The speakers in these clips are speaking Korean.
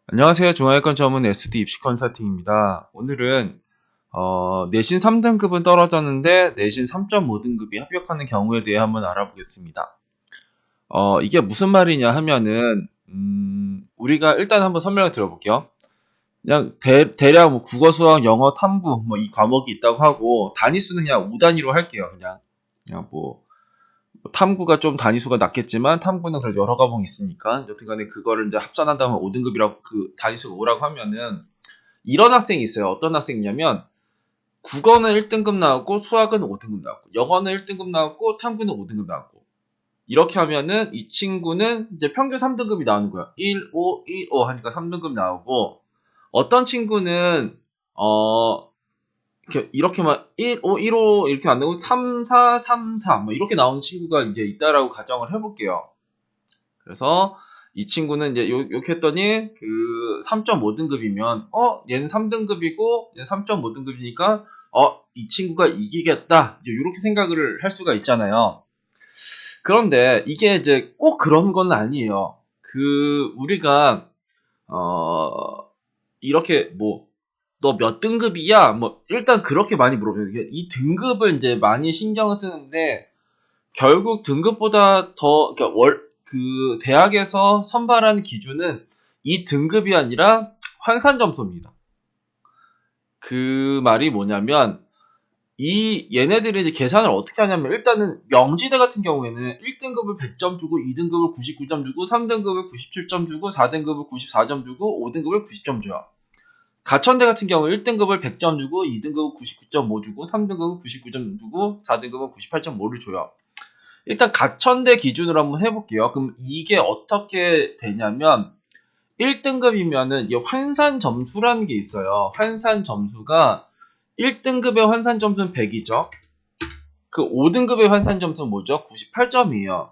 안녕하세요. 중앙외과 전문 SD 입시 컨설팅입니다. 오늘은 내신 3등급은 떨어졌는데 내신 3.5등급이 합격하는 경우에 대해 한번 알아보겠습니다. 이게 무슨 말이냐 하면은 우리가 일단 한번 설명을 들어볼게요. 그냥 대략 뭐 국어, 수학, 영어, 탐구 뭐 이 과목이 있다고 하고 단위수는 그냥 5단위로 할게요. 그냥 뭐 탐구가 좀 단위수가 낮겠지만 탐구는 그래도 여러 과목이 있으니까 여튼간에 그거를 이제 합산한다면 5등급이라고 그 단위수가 5라고 하면은 이런 학생이 있어요. 어떤 학생이냐면 국어는 1등급 나왔고 수학은 5등급 나왔고 영어는 1등급 나왔고 탐구는 5등급 나왔고 이렇게 하면은 이 친구는 이제 평균 3등급이 나오는 거야. 1, 5, 1, 5 하니까 3등급 나오고 어떤 친구는 이렇게만 1, 5, 1, 5 이렇게 안 나오고 3, 4, 3, 4 뭐 이렇게 나오는 친구가 이제 있다라고 가정을 해볼게요. 그래서 이 친구는 이제 이렇게 했더니 그 3.5등급이면 얘는 3등급이고 얘는 3.5등급이니까 이 친구가 이기겠다 이렇게 생각을 할 수가 있잖아요. 그런데 이게 이제 꼭 그런 건 아니에요. 그 우리가 이렇게 뭐 너 몇 등급이야? 뭐 일단 그렇게 많이 물어봐요. 이 등급을 이제 많이 신경을 쓰는데 결국 등급보다 더 그러니까 그 대학에서 선발하는 기준은 이 등급이 아니라 환산 점수입니다. 그 말이 뭐냐면 이 얘네들이 이제 계산을 어떻게 하냐면 일단은 명지대 같은 경우에는 1등급을 100점 주고 2등급을 99점 주고 3등급을 97점 주고 4등급을 94점 주고 5등급을 90점 줘요. 가천대 같은 경우 1등급을 100점 주고 2등급을 99.5 주고 3등급을 99점 주고 4등급은 98.5를 줘요. 일단 가천대 기준으로 한번 해볼게요. 그럼 이게 어떻게 되냐면 1등급이면은 이게 환산 점수라는 게 있어요. 환산 점수가 1등급의 환산 점수는 100이죠. 그 5등급의 환산 점수는 뭐죠? 98점이에요.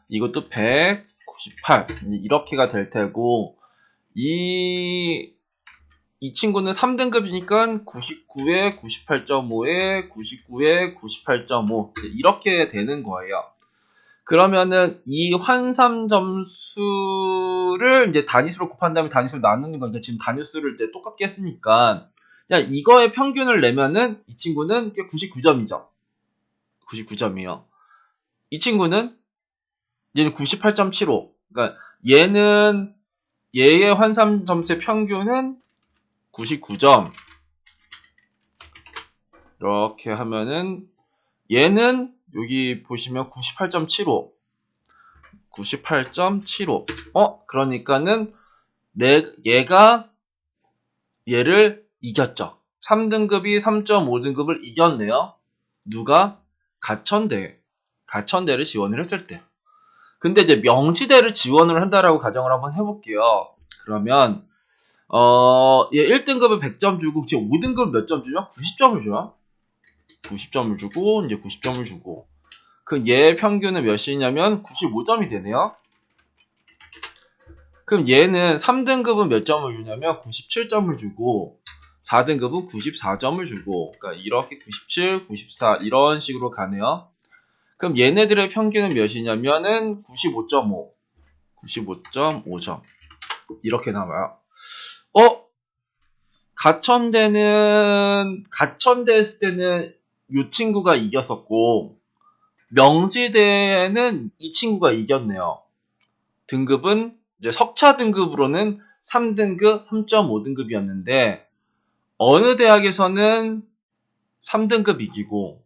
이것도 100, 98 이렇게가 될 테고 이 친구는 3등급이니까 99에 98.5에 99에 98.5 이렇게 되는 거예요. 그러면은 이 환산 점수를 이제 단위수로 곱한 다음에 단위수로 나누는 거니까 지금 단위수를 이제 똑같게 했으니까 그냥 이거의 평균을 내면은 이 친구는 99점이죠. 99점이요. 이 친구는 얘는 98.75. 그러니까 얘의 환산 점수의 평균은 99점. 이렇게 하면은 얘는 여기 보시면 98.75. 98.75. 그러니까는 얘가 얘를 이겼죠. 3등급이 3.5등급을 이겼네요. 누가? 가천대를 지원을 했을 때. 근데 이제 명지대를 지원을 한다라고 가정을 한번 해볼게요. 그러면 얘 1등급을 100점 주고 지금 5등급 몇 점 주죠? 90점을 줘요. 90점을 주고 이제 90점을 주고 그 얘 평균은 몇이냐면 95점이 되네요. 그럼 얘는 3등급은 몇 점을 주냐면 97점을 주고 4등급은 94점을 주고 그러니까 이렇게 97, 94 이런 식으로 가네요. 그럼 얘네들의 평균은 몇이냐면은 95.5, 95.5점 이렇게 나와요. 가천대 했을 때는 이 친구가 이겼었고 명지대는 이 친구가 이겼네요. 등급은 이제 석차 등급으로는 3등급, 3.5등급이었는데 어느 대학에서는 3등급 이기고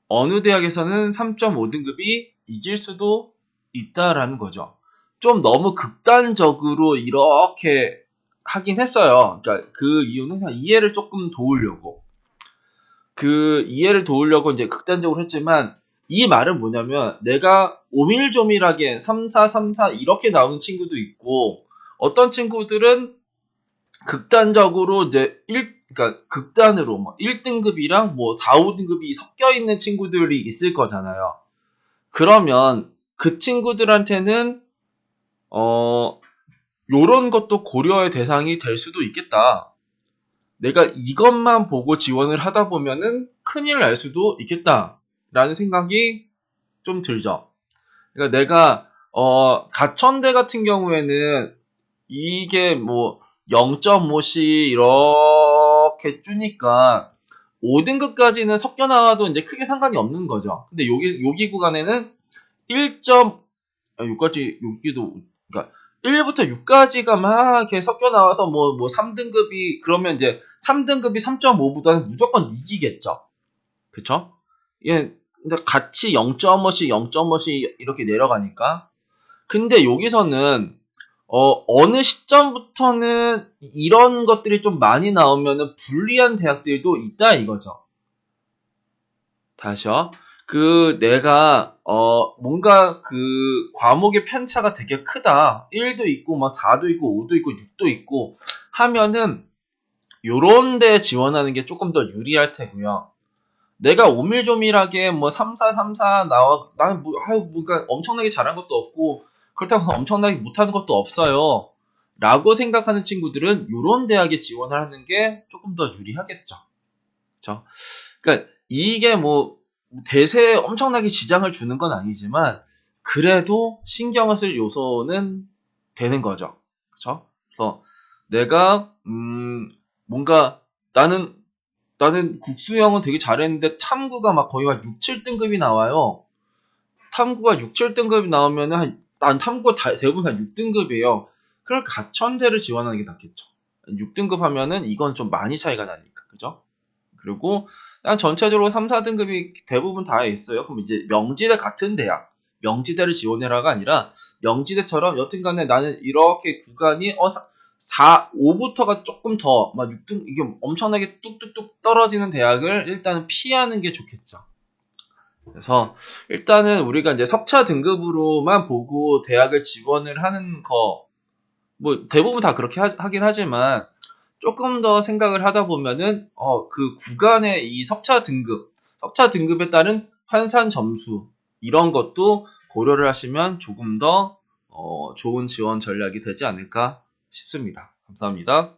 어느 대학에서는 3.5등급이 이길 수도 있다라는 거죠. 좀 너무 극단적으로 이렇게 하긴 했어요. 그러니까 그 이유는 그냥 이해를 조금 도우려고. 그 이해를 도우려고 이제 극단적으로 했지만 이 말은 뭐냐면 내가 오밀조밀하게 3, 4, 3, 4 이렇게 나오는 친구도 있고 어떤 친구들은 극단적으로 이제 그러니까 극단으로 뭐 1등급이랑 뭐 4, 5등급이 섞여 있는 친구들이 있을 거잖아요. 그러면 그 친구들한테는 요런 것도 고려의 대상이 될 수도 있겠다. 내가 이것만 보고 지원을 하다 보면은 큰일 날 수도 있겠다라는 생각이 좀 들죠. 그러니까 내가 가천대 같은 경우에는 이게 뭐 0.5씩 이렇게 주니까 5등급까지는 섞여 나와도 이제 크게 상관이 없는 거죠. 근데 여기 구간에는 6까지, 여기도, 그러니까 1부터 6까지가 막 이렇게 섞여 나와서 뭐 3등급이, 그러면 이제 3등급이 3.5보다는 무조건 이기겠죠. 그쵸? 예, 근데 같이 0.5씩 0.5씩 이렇게 내려가니까. 근데 여기서는, 어느 시점부터는 이런 것들이 좀 많이 나오면은 불리한 대학들도 있다 이거죠. 다시요. 내가, 뭔가 과목의 편차가 되게 크다. 1도 있고, 뭐 4도 있고, 5도 있고, 6도 있고, 하면은, 요런 데 지원하는 게 조금 더 유리할 테고요. 내가 오밀조밀하게 뭐 3, 4, 3, 4 나는 뭔가 엄청나게 잘한 것도 없고, 그렇다고 엄청나게 못하는 것도 없어요. 라고 생각하는 친구들은 요런 대학에 지원을 하는 게 조금 더 유리하겠죠. 그쵸? 그러니까 이게 뭐 대세에 엄청나게 지장을 주는 건 아니지만 그래도 신경을 쓸 요소는 되는 거죠. 그쵸? 그래서 내가 뭔가 나는 국수형은 되게 잘했는데 탐구가 막 거의 막 6, 7등급이 나와요. 탐구가 6, 7등급이 나오면은 난 탐구가 대부분 다 6등급이에요. 그럼 가천대를 지원하는 게 낫겠죠. 6등급 하면은 이건 좀 많이 차이가 나니까. 그죠? 그리고 난 전체적으로 3, 4등급이 대부분 다 있어요. 그럼 이제 명지대 같은 대학, 명지대를 지원해라가 아니라 명지대처럼 여튼간에 나는 이렇게 구간이 5부터가 조금 더 막 6등 이게 엄청나게 뚝뚝뚝 떨어지는 대학을 일단은 피하는 게 좋겠죠. 그래서 일단은 우리가 이제 석차 등급으로만 보고 대학을 지원을 하는 거, 뭐 대부분 다 그렇게 하긴 하지만 조금 더 생각을 하다 보면은 그 구간의 이 석차 등급에 따른 환산 점수 이런 것도 고려를 하시면 조금 더 좋은 지원 전략이 되지 않을까 싶습니다. 감사합니다.